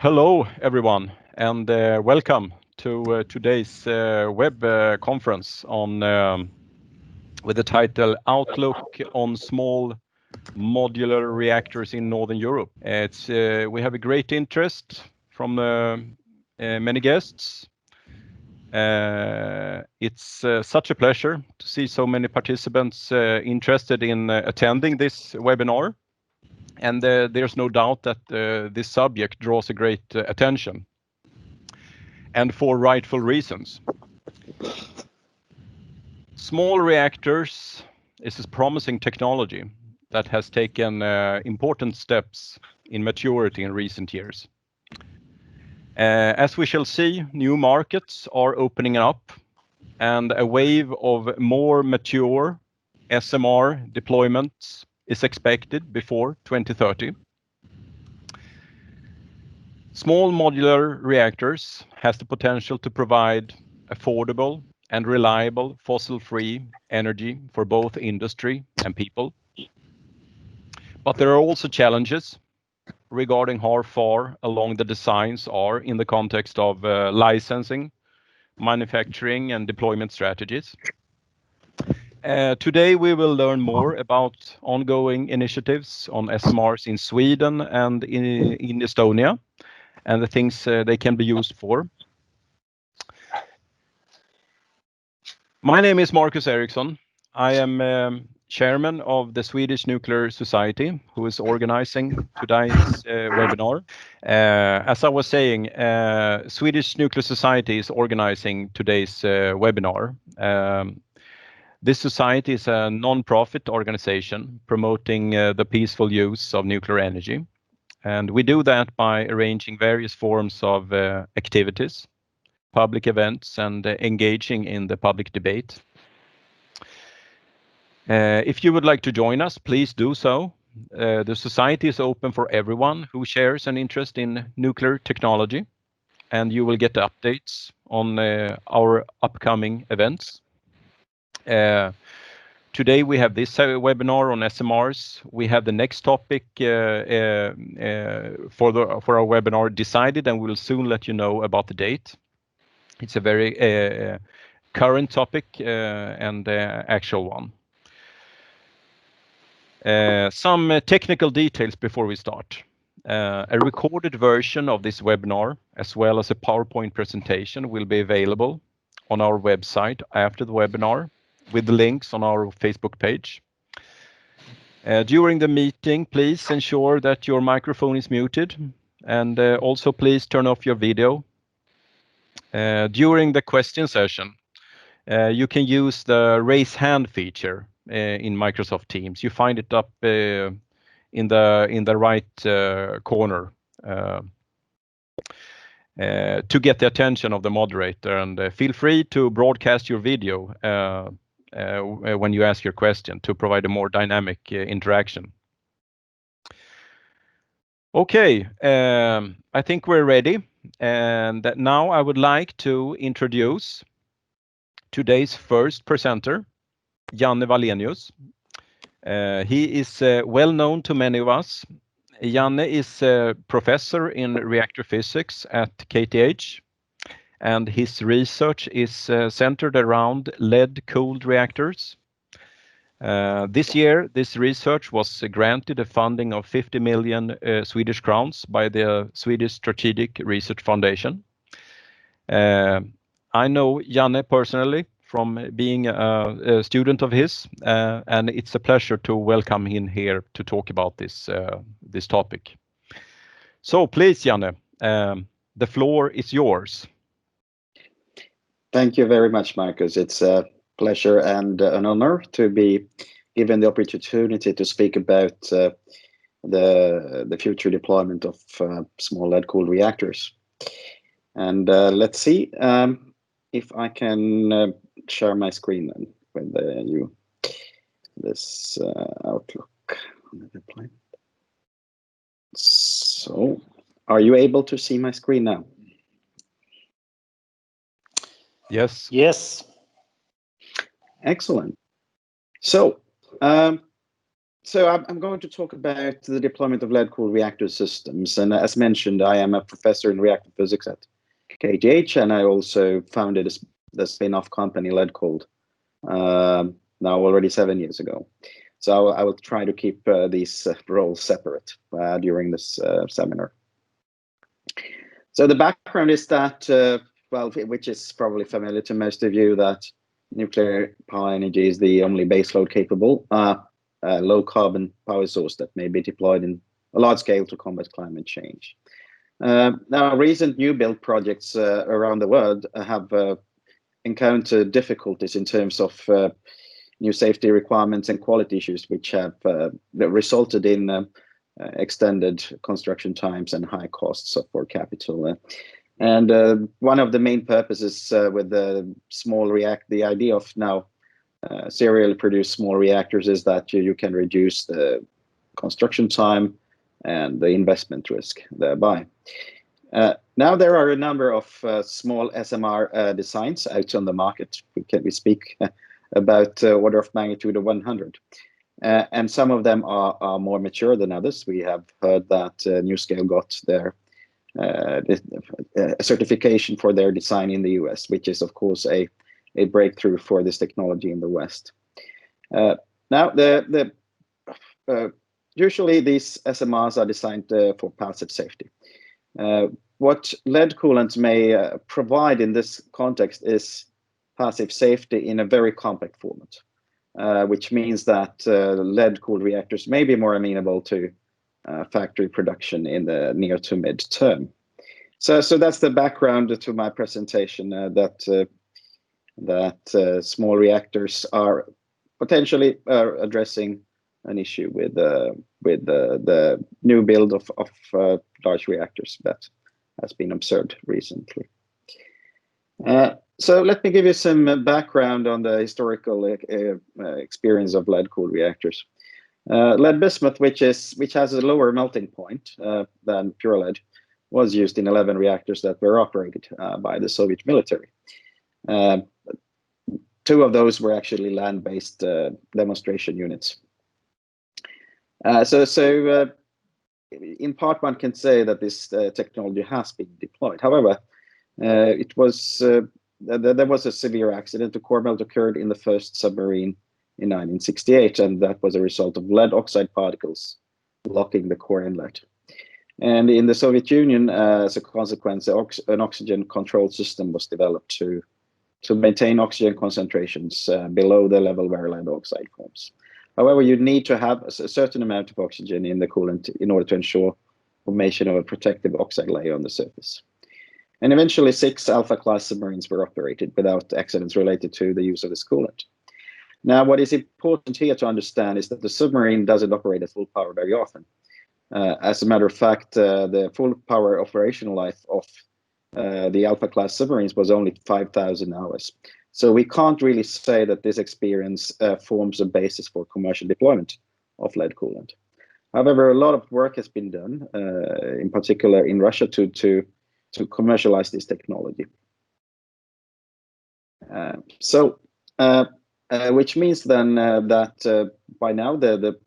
Hello, everyone, and welcome to today's web conference on with the title "Outlook on Small Modular Reactors in Northern Europe." We have a great interest from many guests. It's such a pleasure to see so many participants interested in attending this webinar. And there's no doubt that this subject draws a great attention, and for rightful reasons. Small reactors is a promising technology that has taken important steps in maturity in recent years. As we shall see, new markets are opening up, and a wave of more mature SMR deployments is expected before 2030. Small modular reactors has the potential to provide affordable and reliable fossil-free energy for both industry and people. But there are also challenges regarding how far along the designs are in the context of licensing, manufacturing, and deployment strategies. Today we will learn more about ongoing initiatives on SMRs in Sweden and in Estonia, and the things they can be used for. My name is Marcus Eriksson. I am chairman of the Swedish Nuclear Society, who is organizing today's webinar. As I was saying, Swedish Nuclear Society is organizing today's webinar. This society is a non-profit organization promoting the peaceful use of nuclear energy. And we do that by arranging various forms of activities, public events, and engaging in the public debate. If you would like to join us, please do so. The society is open for everyone who shares an interest in nuclear technology, and you will get updates on our upcoming events. Today we have this webinar on SMRs. We have the next topic for our webinar decided, and we'll soon let you know about the date. It's a very current topic and actual one. Some technical details before we start. A recorded version of this webinar, as well as a PowerPoint presentation, will be available on our website after the webinar, with the links on our Facebook page. During the meeting, please ensure that your microphone is muted, and also please turn off your video. During the question session, you can use the raise hand feature in Microsoft Teams. You find it up in the right corner to get the attention of the moderator, and feel free to broadcast your video when you ask your question to provide a more dynamic interaction. Okay, I think we're ready, and now I would like to introduce today's first presenter, Janne Wallenius. He is well known to many of us. Janne is a professor in reactor physics at KTH, and his research is centered around lead-cooled reactors. This year, this research was granted a funding of 50 million Swedish crowns by the Swedish Strategic Research Foundation. I know Janne personally from being a student of his, and it's a pleasure to welcome him here to talk about this topic. So please, Janne, the floor is yours. Thank you very much, Marcus. It's a pleasure and an honor to be given the opportunity to speak about the future deployment of small lead-cooled reactors. And let's see if I can share my screen then with this Outlook on the deployment. So, are you able to see my screen now? Yes. Yes. Excellent. So, So I'm going to talk about the deployment of lead-cooled reactor systems. And as mentioned, I am a professor in reactor physics at KTH, and I also founded the spin-off company lead-cooled now already 7 years ago. So I will try to keep these roles separate during this seminar. So the background is that, well, which is probably familiar to most of you, that nuclear power energy is the only baseload capable low carbon power source that may be deployed in a large scale to combat climate change. Now, recent new build projects around the world have encountered difficulties in terms of new safety requirements and quality issues, which have resulted in extended construction times and high costs for capital. And one of the main purposes with the the idea of now serially produced small reactors is that you can reduce the construction time and the investment risk thereby. Now there are a number of small SMR designs out on the market. We speak about order of magnitude of 100. And some of them are more mature than others. We have heard that NuScale got their certification for their design in the US, which is of course a breakthrough for this technology in the West. Now, usually these SMRs are designed for passive safety. What lead coolants may provide in this context is passive safety in a very compact format, which means that lead-cooled reactors may be more amenable to factory production in the near to mid-term. So that's the background to my presentation, that small reactors are potentially addressing an issue with the new build of large reactors that has been observed recently. So let me give you some background on the historical experience of lead-cooled reactors. Lead bismuth, which has a lower melting point than pure lead, was used in 11 reactors that were operated by the Soviet military. 2 of those were actually land-based demonstration units. So in part, one can say that this technology has been deployed. However, there was a severe accident. A core melt occurred in the first submarine in 1968, and that was a result of lead oxide particles blocking the core inlet. And in the Soviet Union, as a consequence, an oxygen control system was developed to maintain oxygen concentrations below the level where lead oxide forms. However, you need to have a certain amount of oxygen in the coolant in order to ensure formation of a protective oxide layer on the surface. And eventually 6 Alpha-class submarines were operated without accidents related to the use of this coolant. Now, what is important here to understand is that the submarine doesn't operate at full power very often. As a matter of fact, the full power operational life of the Alpha-class submarines was only 5,000 hours. So we can't really say that this experience forms a basis for commercial deployment of lead coolant. However, a lot of work has been done, in particular in Russia, to commercialize this technology. Which means then that by now the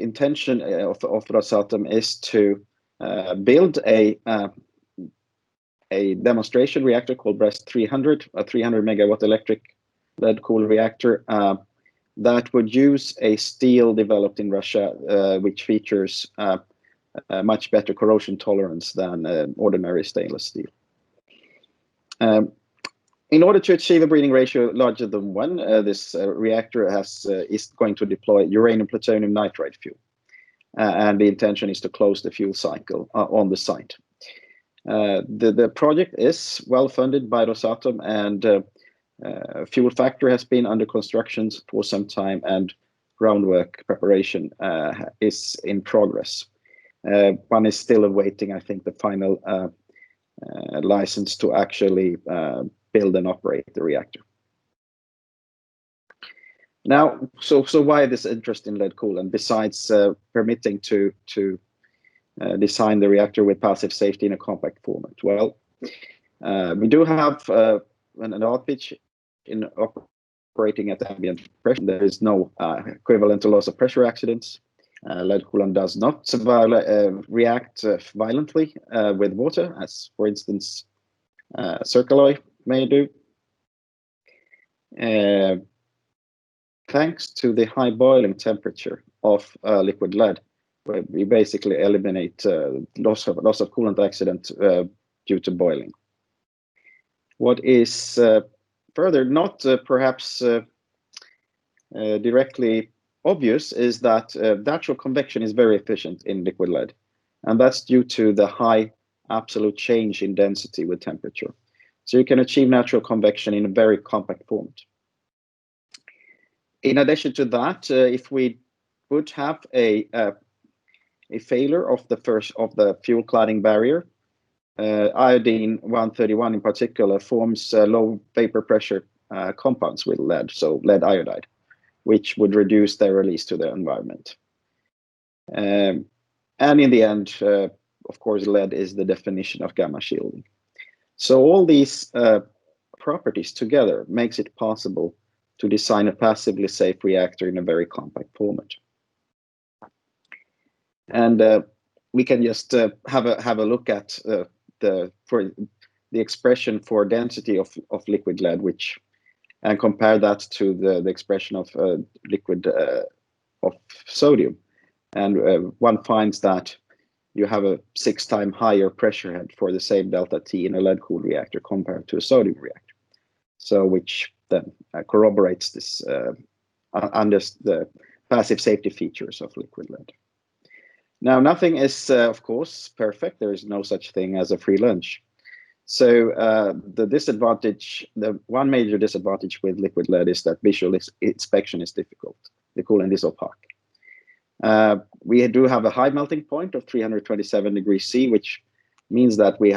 intention of Rosatom is to build a demonstration reactor called BREST 300, a 300 megawatt electric lead-cooled reactor that would use a steel developed in Russia, which features much better corrosion tolerance than ordinary stainless steel. In order to achieve a breeding ratio larger than 1, this reactor is going to deploy uranium plutonium nitride fuel, and the intention is to close the fuel cycle on the site. The project is well funded by Rosatom, and fuel factory has been under construction for some time, and groundwork preparation is in progress. One is still awaiting, I think, the final license to actually build and operate the reactor. Now, so why this interest in lead coolant besides permitting to design the reactor with passive safety in a compact format? Well, we do have an advantage in operating at ambient pressure. There is no equivalent to loss of pressure accidents. Lead coolant does not react violently with water, as for instance Circuloy may do. Thanks to the high boiling temperature of liquid lead, we basically eliminate loss of coolant accident due to boiling. What is further not perhaps directly obvious is that natural convection is very efficient in liquid lead, and that's due to the high absolute change in density with temperature. So you can achieve natural convection in a very compact format. In addition to that, if we would have a failure of the fuel cladding barrier, iodine 131 in particular forms low vapor pressure compounds with lead, so lead iodide, which would reduce their release to the environment. And in the end, of course, lead is the definition of gamma shielding. So all these properties together makes it possible to design a passively safe reactor in a very compact format. And we can just have a look at the expression for density of liquid lead, and compare that to the expression of liquid of sodium. And one finds that you have a 6 times higher pressure head for the same delta T in a lead-cooled reactor compared to a sodium reactor. So which then corroborates this under the passive safety features of liquid lead. Now, nothing is, of course, perfect. There is no such thing as a free lunch. So the one major disadvantage with liquid lead is that visual inspection is difficult. The coolant is opaque. We do have a high melting point of 327 degrees C, which means that we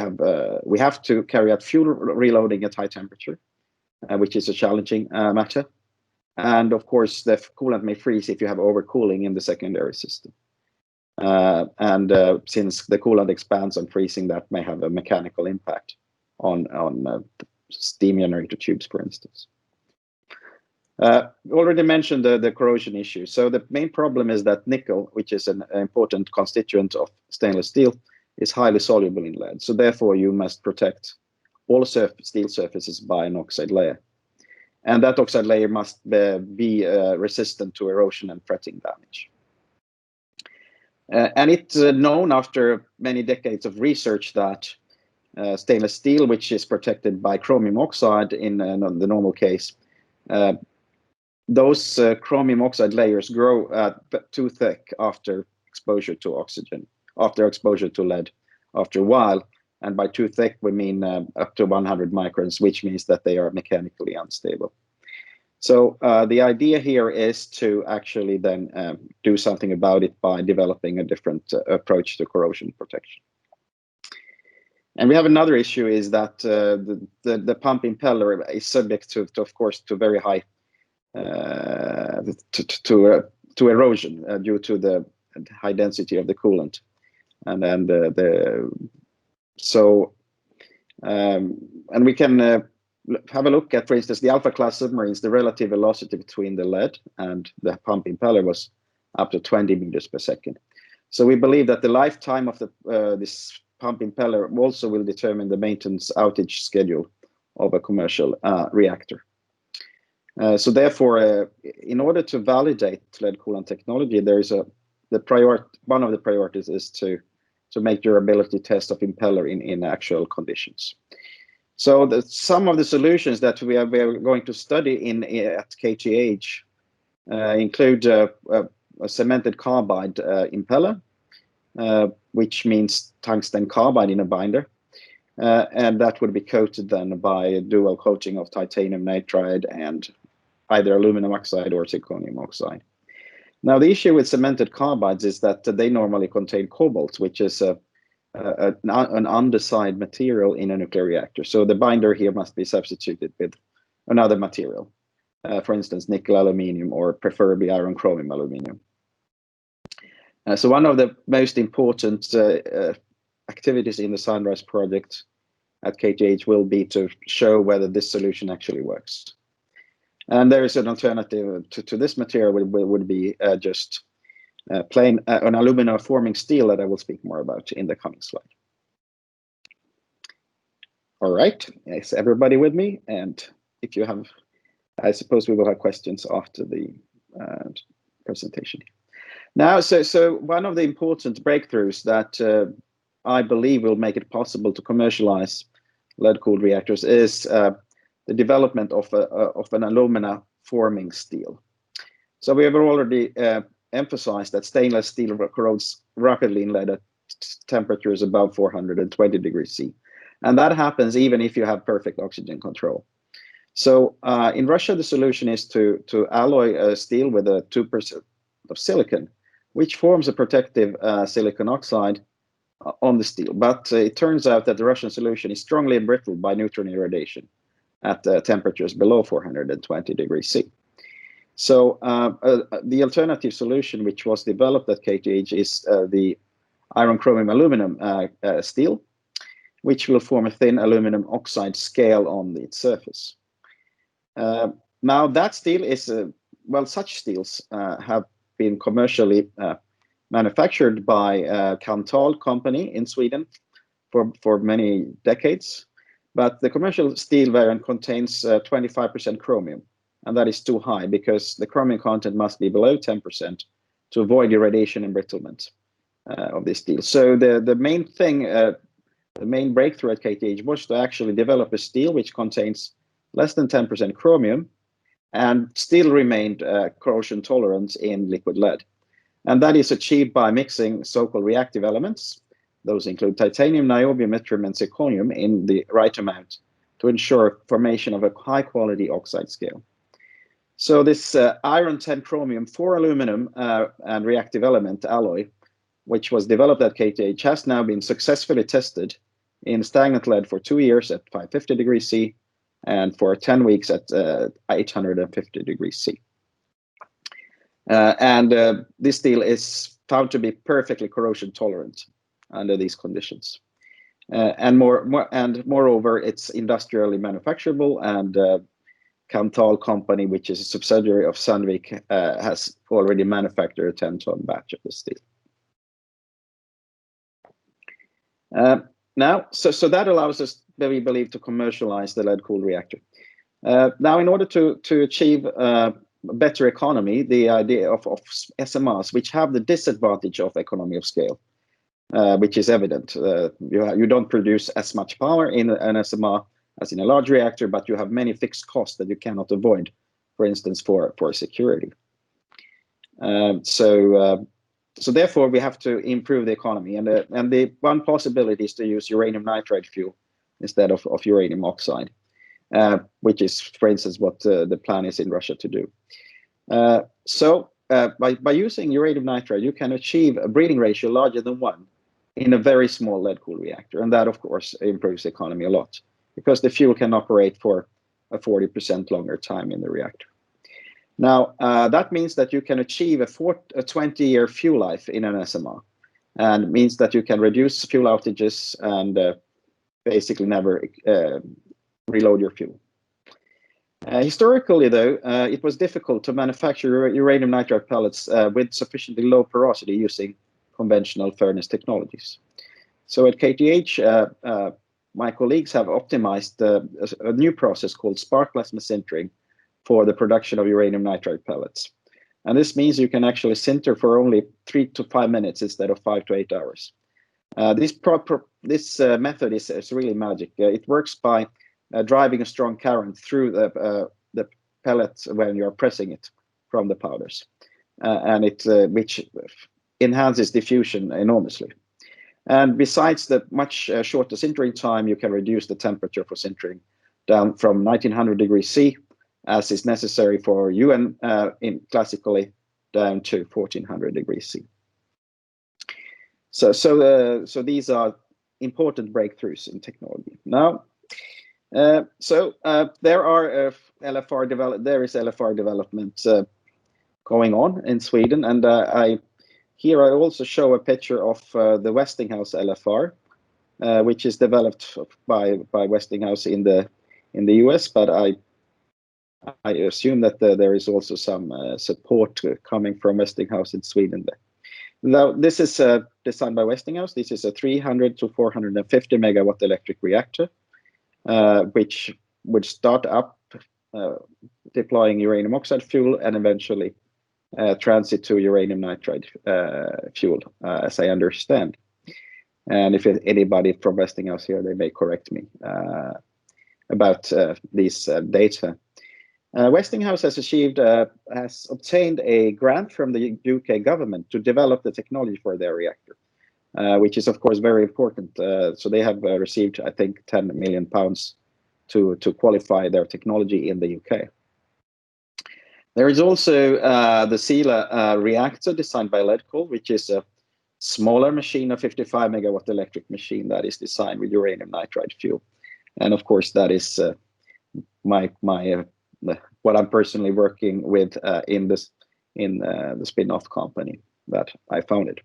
have to carry out fuel reloading at high temperature, which is a challenging matter. And of course, the coolant may freeze if you have overcooling in the secondary system. Since the coolant expands on freezing, that may have a mechanical impact on steam generator tubes, for instance. Already mentioned the corrosion issue. So the main problem is that nickel, which is an important constituent of stainless steel, is highly soluble in lead. So therefore, you must protect all steel surfaces by an oxide layer. And that oxide layer must be resistant to erosion and fretting damage. And it's known after many decades of research that stainless steel, which is protected by chromium oxide in the normal case, those chromium oxide layers grow too thick after exposure to oxygen, after exposure to lead, after a while. And by too thick, we mean up to 100 microns, which means that they are mechanically unstable. So the idea here is to actually then do something about it by developing a different approach to corrosion protection. And we have another issue is that the pump impeller is subject to of course, to very high to erosion due to the high density of the coolant, and then and we can have a look at, for instance, the alpha class submarines. The relative velocity between the lead and the pump impeller was up to 20 meters per second. So we believe that the lifetime of this pump impeller also will determine the maintenance outage schedule of a commercial reactor. So therefore, in order to validate lead coolant technology, there is one of the priorities is to make durability tests of impeller in actual conditions. So some of the solutions that we are going to study at KTH include a cemented carbide impeller, which means tungsten carbide in a binder. And that would be coated then by a dual coating of titanium nitride and either aluminum oxide or zirconium oxide. Now, the issue with cemented carbides is that they normally contain cobalt, which is an underside material in a nuclear reactor. So the binder here must be substituted with another material, for instance, nickel aluminium or preferably iron chromium aluminium. So one of the most important activities in the Sunrise project at KTH will be to show whether this solution actually works. And there is an alternative to this material would be just plain an alumina forming steel that I will speak more about in the coming slide. All right, is everybody with me? And if you have, I suppose we will have questions after the presentation. Now, so one of the important breakthroughs that I believe will make it possible to commercialize lead-cooled reactors is the development of an alumina forming steel. So we have already emphasized that stainless steel corrodes rapidly in lead at temperatures above 420 degrees C. And that happens even if you have perfect oxygen control. So in Russia, the solution is to alloy steel with a 2% of silicon, which forms a protective silicon oxide on the steel. But it turns out that the Russian solution is strongly embrittled by neutron irradiation at temperatures below 420 degrees C. So the alternative solution, which was developed at KTH, is the iron chromium aluminum steel, which will form a thin aluminum oxide scale on its surface. Now that steel is, well, such steels have been commercially manufactured by Kanthal company in Sweden for many decades. But the commercial steel variant contains 25% chromium, and that is too high because the chromium content must be below 10% to avoid irradiation embrittlement of this steel. So the main thing, the main breakthrough at KTH was to actually develop a steel which contains less than 10% chromium and still remained corrosion tolerant in liquid lead. And that is achieved by mixing so-called reactive elements. Those include titanium, niobium, yttrium, and zirconium in the right amount to ensure formation of a high-quality oxide scale. So this iron 10 chromium 4 aluminum and reactive element alloy, which was developed at KTH, has now been successfully tested in stagnant lead for 2 years at 550 degrees C and for 10 weeks at 850 degrees C. This steel is found to be perfectly corrosion tolerant under these conditions. Moreover, it's industrially manufacturable, and Kanthal company, which is a subsidiary of Sandvik, has already manufactured a 10-ton batch of the steel. Now, so that allows us, we believe, to commercialize the lead-cooled reactor. Now, in order to achieve better economy, the idea of SMRs, which have the disadvantage of economy of scale, which is evident. You don't produce as much power in an SMR as in a large reactor, but you have many fixed costs that you cannot avoid, for instance, for security. So therefore, we have to improve the economy. And the one possibility is to use uranium nitride fuel instead of uranium oxide, which is, for instance, what the plan is in Russia to do. By using uranium nitride, you can achieve a breeding ratio larger than 1 in a very small lead-cooled reactor. And that, of course, improves the economy a lot because the fuel can operate for a 40% longer time in the reactor. Now, that means that you can achieve a 20-year fuel life in an SMR, and means that you can reduce fuel outages and basically never reload your fuel. Historically, though, it was difficult to manufacture uranium nitride pellets with sufficiently low porosity using conventional furnace technologies. So at KTH, my colleagues have optimized a new process called spark plasma sintering for the production of uranium nitride pellets. And this means you can actually sinter for only 3 to 5 minutes instead of 5 to 8 hours. This method is really magic. It works by driving a strong current through the pellets when you're pressing it from the powders, and which enhances diffusion enormously. And besides the much shorter sintering time, you can reduce the temperature for sintering down from 1900 degrees C, as is necessary for UN classically, down to 1400 degrees C. So these are important breakthroughs in technology. Now, there is LFR development going on in Sweden, and I also show a picture of the Westinghouse LFR, which is developed by Westinghouse in the US, but I I assume that there is also some support coming from Westinghouse in Sweden there. Now, this is designed by Westinghouse. This is a 300 to 450 megawatt electric reactor, which would start up deploying uranium oxide fuel and eventually transit to uranium nitride fuel, as I understand. And if anybody from Westinghouse here, they may correct me about these data. Westinghouse has obtained a grant from the UK government to develop the technology for their reactor, which is of course very important. So they have received, I think, £10 million to qualify their technology in the UK. There is also the Sila reactor designed by Leadcold, which is a smaller machine, a 55 megawatt electric machine that is designed with uranium nitride fuel. And of course, that is what I'm personally working with in the spin-off company that I founded.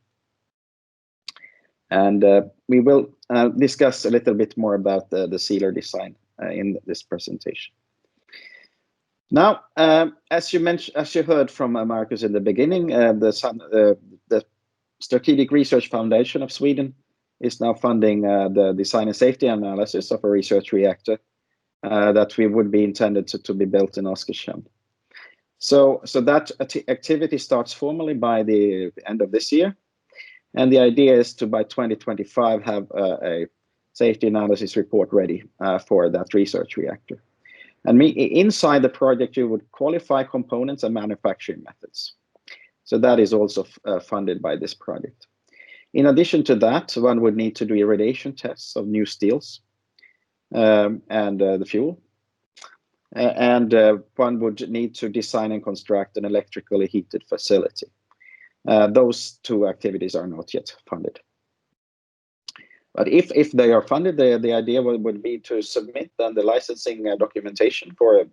And we will discuss a little bit more about the sealer design in this presentation. Now, as you heard from Marcus in the beginning, the Strategic Research Foundation of Sweden is now funding the design and safety analysis of a research reactor that we would be intended to be built in Oskarshamn. So that activity starts formally by the end of this year. And the idea is to, by 2025, have a safety analysis report ready for that research reactor. And inside the project, you would qualify components and manufacturing methods. So that is also funded by this project. In addition to that, one would need to do irradiation tests of new steels and the fuel. And one would need to design and construct an electrically heated facility. Those two activities are not yet funded. But if they are funded, the idea would be to submit then the licensing documentation for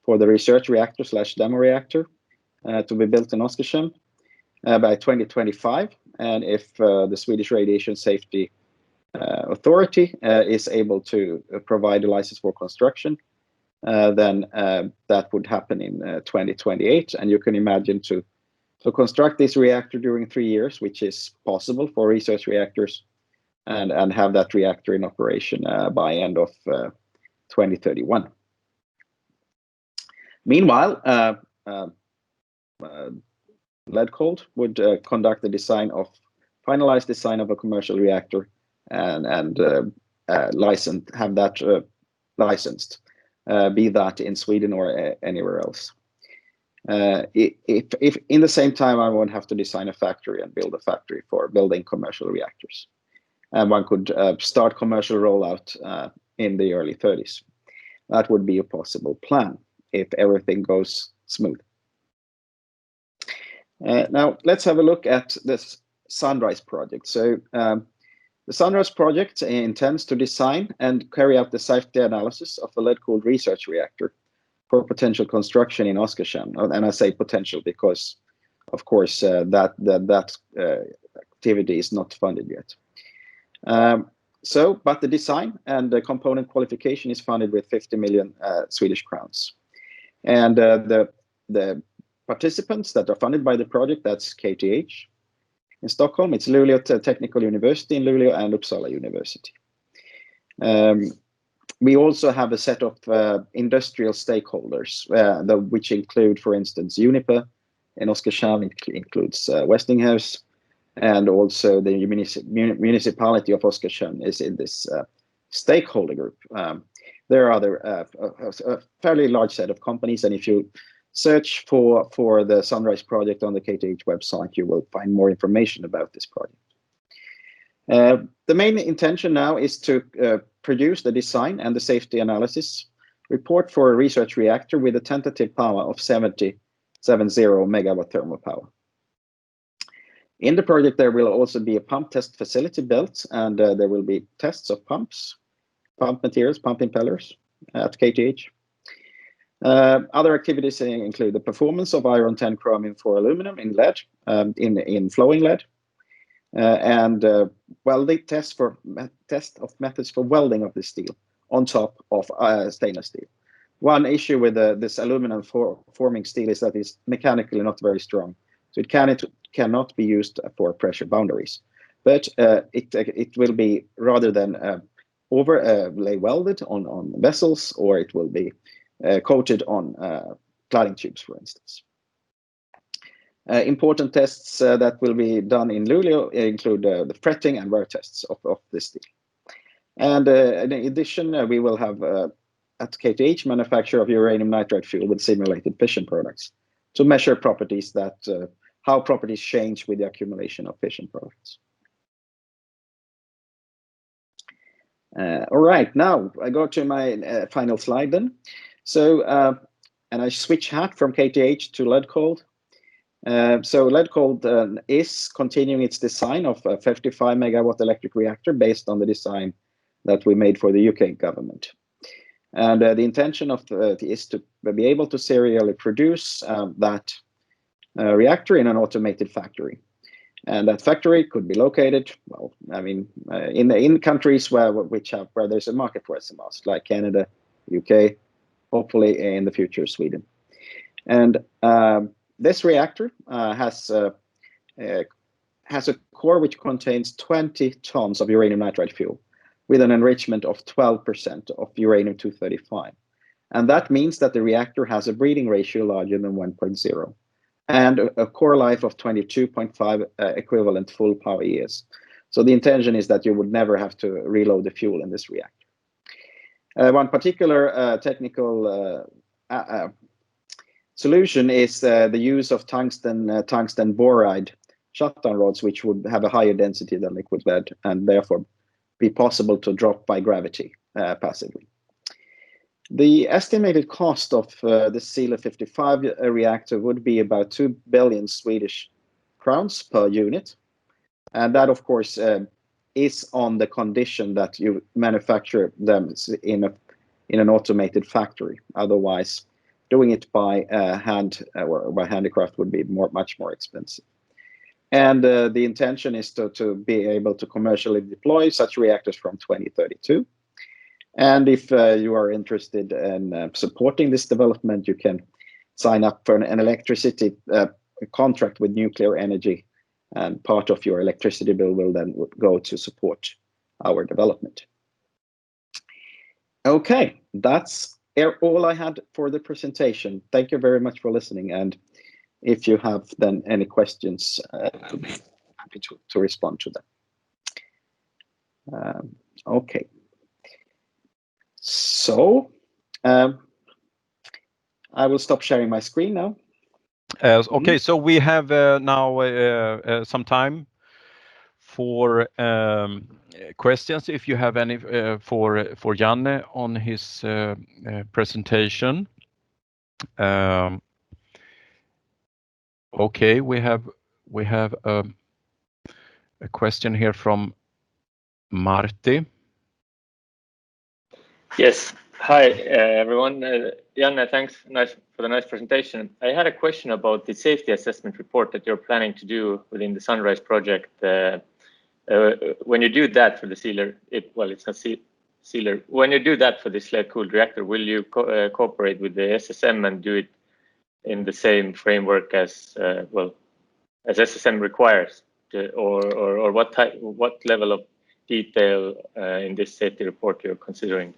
the research reactor / demo reactor to be built in Oskarshamn by 2025. And if the Swedish Radiation Safety Authority is able to provide a license for construction, then that would happen in 2028. And you can imagine to construct this reactor during 3 years, which is possible for research reactors, and have that reactor in operation by end of 2031. Meanwhile, Leadcold would conduct the finalized design of a commercial reactor and have that licensed, be that in Sweden or anywhere else. If in the same time I would have to design a factory and build a factory for building commercial reactors, and one could start commercial rollout in the early 30s. That would be a possible plan if everything goes smooth. Now let's have a look at this Sunrise project. So the Sunrise project intends to design and carry out the safety analysis of a lead-cooled research reactor for potential construction in Oskarshamn. And I say potential because, of course, that activity is not funded yet. But the design and the component qualification is funded with 50 million Swedish crowns. And the participants that are funded by the project, that's KTH in Stockholm, it's Luleå Technical University in Luleå and Uppsala University. We also have a set of industrial stakeholders, which include, for instance, Uniper in Oskarshamn. It includes Westinghouse, and also the municipality of Oskarshamn is in this stakeholder group. There are a fairly large set of companies, and if you search for the Sunrise project on the KTH website, you will find more information about this project. The main intention now is to produce the design and the safety analysis report for a research reactor with a tentative power of 70 megawatt thermal power. In the project, there will also be a pump test facility built, and there will be tests of pumps, pump materials, pump impellers at KTH. Other activities include the performance of iron 10 chromium 4 aluminum in lead, in flowing lead, and welding test of methods for welding of the steel on top of stainless steel, one issue with this aluminum forming steel is that it's mechanically not very strong, so it cannot be used for pressure boundaries. But it will be, rather than overlay welded on vessels, or it will be coated on cladding tubes, for instance. Important tests that will be done in Luleå include the fretting and wear tests of this steel. And in addition, we will have at KTH manufacture of uranium nitride fuel with simulated fission products to measure properties that how properties change with the accumulation of fission products. All right, now I go to my final slide then. So, and I switch hat from KTH to lead cold. So lead cold is continuing its design of a 55 megawatt electric reactor based on the design that we made for the UK government. And the intention of is to be able to serially produce that reactor in an automated factory. And that factory could be located, well, I mean, in countries where there's a market for SMRs, like Canada, UK, hopefully in the future Sweden. And this reactor has a core which contains 20 tons of uranium nitride fuel, with an enrichment of 12% of uranium-235. And that means that the reactor has a breeding ratio larger than 1.0 and a core life of 22.5 equivalent full power years. So the intention is that you would never have to reload the fuel in this reactor. One particular technical solution is the use of tungsten boride shutdown rods, which would have a higher density than liquid lead and therefore be possible to drop by gravity passively. The estimated cost of the Sealer 55 reactor would be about 2 billion Swedish crowns per unit. And that, of course, is on the condition that you manufacture them in an automated factory. Otherwise, doing it by hand or by handicraft would be much more expensive. And the intention is to be able to commercially deploy such reactors from 2032. And if you are interested in supporting this development, you can sign up for an electricity contract with nuclear energy, and part of your electricity bill will then go to support our development. Okay, that's all I had for the presentation. Thank you very much for listening. And if you have then any questions, I'll be happy to respond to them. Okay. So I will stop sharing my screen now. Okay, so we have now some time for questions. If you have any for Janne on his presentation. Okay, we have a question here from Marty. Yes. Hi, everyone. Janne, thanks for the nice presentation. I had a question about the safety assessment report that you're planning to do within the Sunrise project. When you do that for the sealer, it's not sealer. When you do that for this lead-cooled reactor, will you cooperate with the SSM and do it in the same framework as as SSM requires, or what level of detail in this safety report you're considering?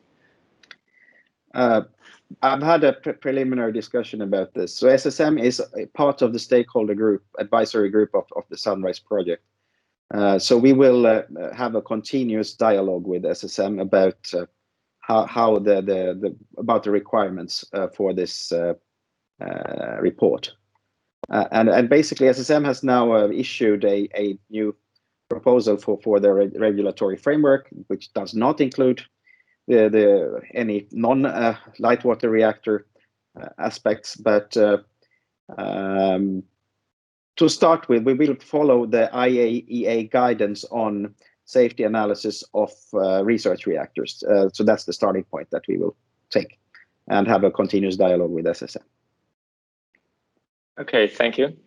I've had a preliminary discussion about this. So SSM is a part of the stakeholder group, advisory group of the Sunrise project. So we will have a continuous dialogue with SSM about how about the requirements for this report. And basically SSM has now issued a new proposal for the regulatory framework, which does not include any non-light water reactor aspects, but to start with, we will follow the IAEA guidance on safety analysis of research reactors. So that's the starting point that we will take and have a continuous dialogue with SSM. Okay, thank you.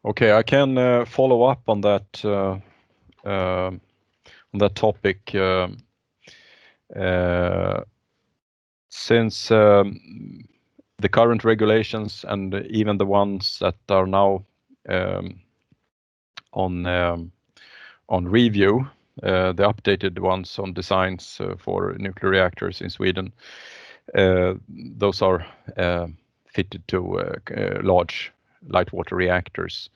Okay, I can follow up on that topic. since the current regulations and even the ones that are now on review, the updated ones on designs for nuclear reactors in Sweden, those are fitted to large light water reactors.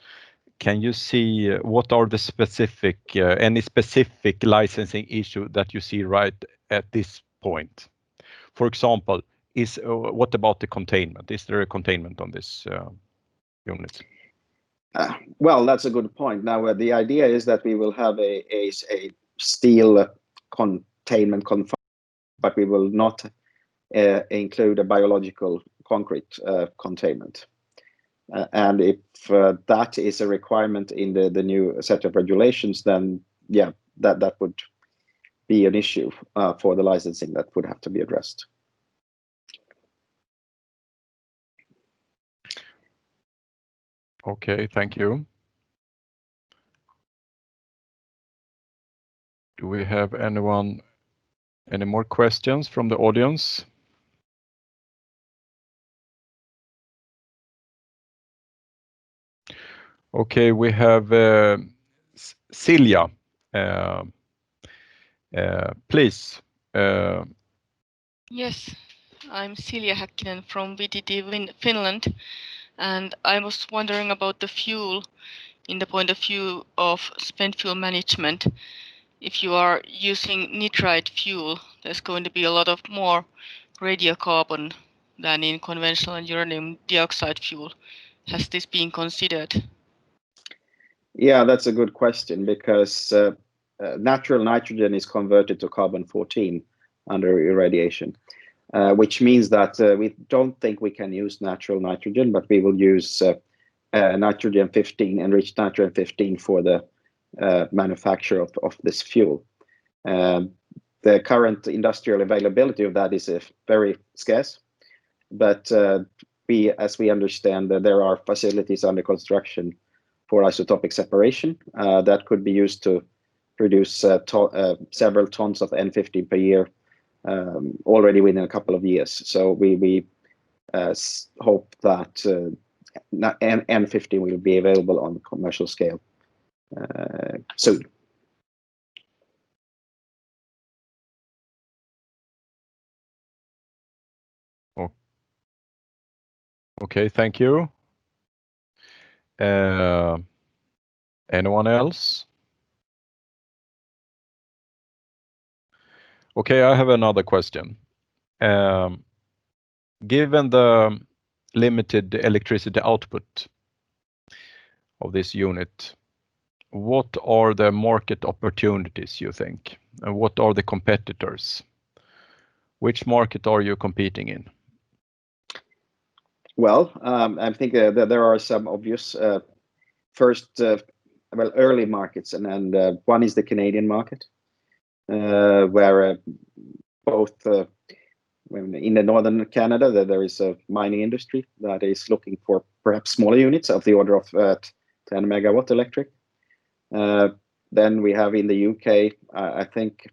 Can you see what are the specific, any specific licensing issue that you see right at this point? For example, what about the containment? Is there a containment on this unit? Well, that's a good point. Now, the idea is that we will have a steel containment confinement, but we will not include a biological concrete containment. And if that is a requirement in the new set of regulations, then yeah, that would be an issue for the licensing that would have to be addressed. Okay, thank you. Do we have any more questions from the audience? Okay, we have Silja. Please. Yes, I'm Silja Häkkinen from VTT Finland, and I was wondering about the fuel in the point of view of spent fuel management. If you are using nitride fuel, there's going to be a lot of more radiocarbon than in conventional uranium dioxide fuel. Has this been considered? Yeah, that's a good question, because natural nitrogen is converted to carbon-14 under irradiation, which means that we don't think we can use natural nitrogen, but we will use nitrogen-15, enriched nitrogen-15 for the manufacture of this fuel. The current industrial availability of that is very scarce, but as we understand, that there are facilities under construction for isotopic separation that could be used to produce several tons of N15 per year already within a couple of years. So we hope that N15 will be available on commercial scale soon. Okay, thank you. Anyone else? Okay, I have another question. Given the limited electricity output of this unit, what are the market opportunities, you think? And what are the competitors? Which market are you competing in? Well, I think that there are some obvious early markets, and one is the Canadian market, where both in the northern Canada there is a mining industry that is looking for perhaps smaller units of the order of 10 megawatt electric. Then we have in the UK, I think,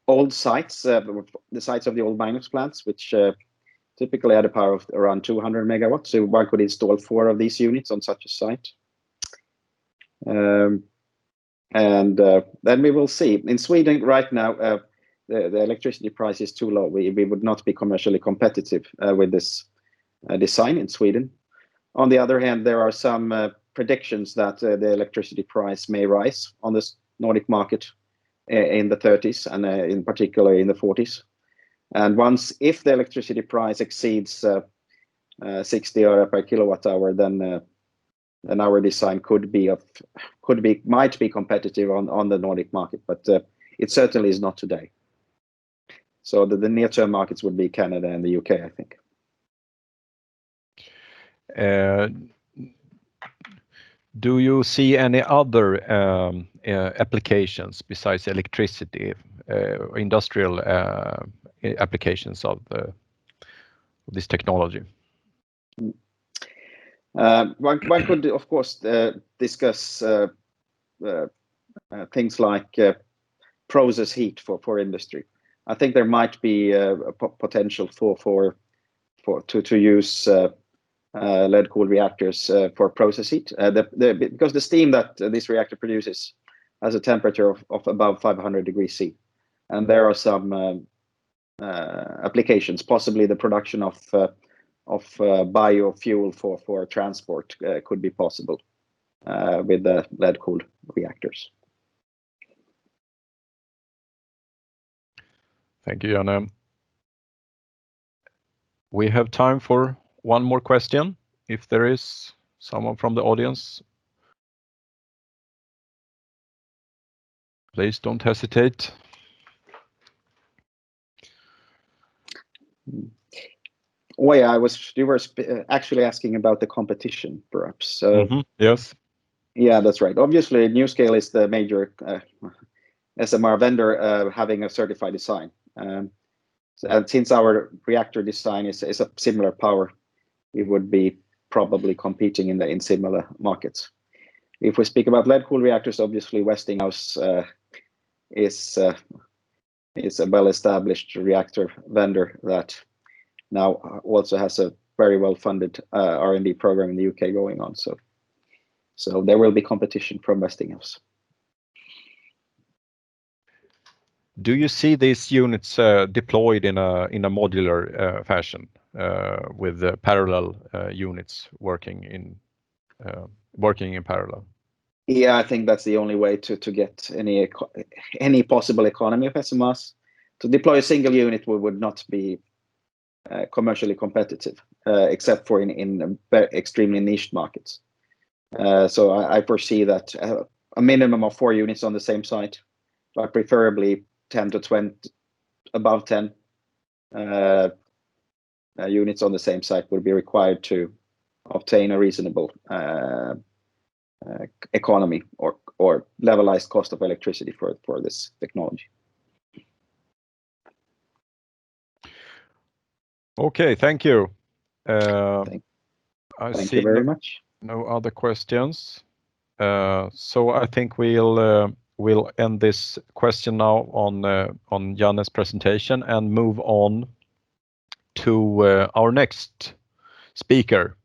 old sites, the sites of the old miners plants, which typically had a power of around 200 megawatts. So one could install 4 of these units on such a site. And then we will see. In Sweden right now, the electricity price is too low. We would not be commercially competitive with this design in Sweden. On the other hand, there are some predictions that the electricity price may rise on this Nordic market in the 30s and in particular in the 40s. And if the electricity price exceeds 60 euro per kilowatt hour, then our design might be competitive on the Nordic market, but it certainly is not today. So the near-term markets would be Canada and the UK, I think. Do you see any other applications besides electricity, industrial applications of this technology? One could, of course, discuss things like process heat for industry. I think there might be a potential to use lead-cooled reactors for process heat. Because the steam that this reactor produces has a temperature of above 500 degrees C, and there are some applications. Possibly the production of biofuel for transport could be possible with the lead-cooled reactors. Thank you, Janne. We have time for one more question, if there is someone from the audience. Please don't hesitate. Oh yeah, you were actually asking about the competition, perhaps. Yes. Yeah, that's right. Obviously, NuScale is the major SMR vendor having a certified design. And since our reactor design is a similar power, we would be probably competing in similar markets. If we speak about lead-cooled reactors, obviously Westinghouse is a well-established reactor vendor that now also has a very well-funded R&D program in the UK going on. So there will be competition from Westinghouse. Do you see these units deployed in a modular fashion with parallel units working in parallel? Yeah, I think that's the only way to get any possible economy of SMRs. To deploy a single unit would not be commercially competitive, except for in extremely niche markets. So I foresee that a minimum of 4 units on the same site, but preferably 10 to 20, above 10 units on the same site would be required to obtain a reasonable economy or levelized cost of electricity for this technology. Okay, thank you. Thank you very much. No other questions. So I think we'll end this question now on Janne's presentation and move on to our next speaker.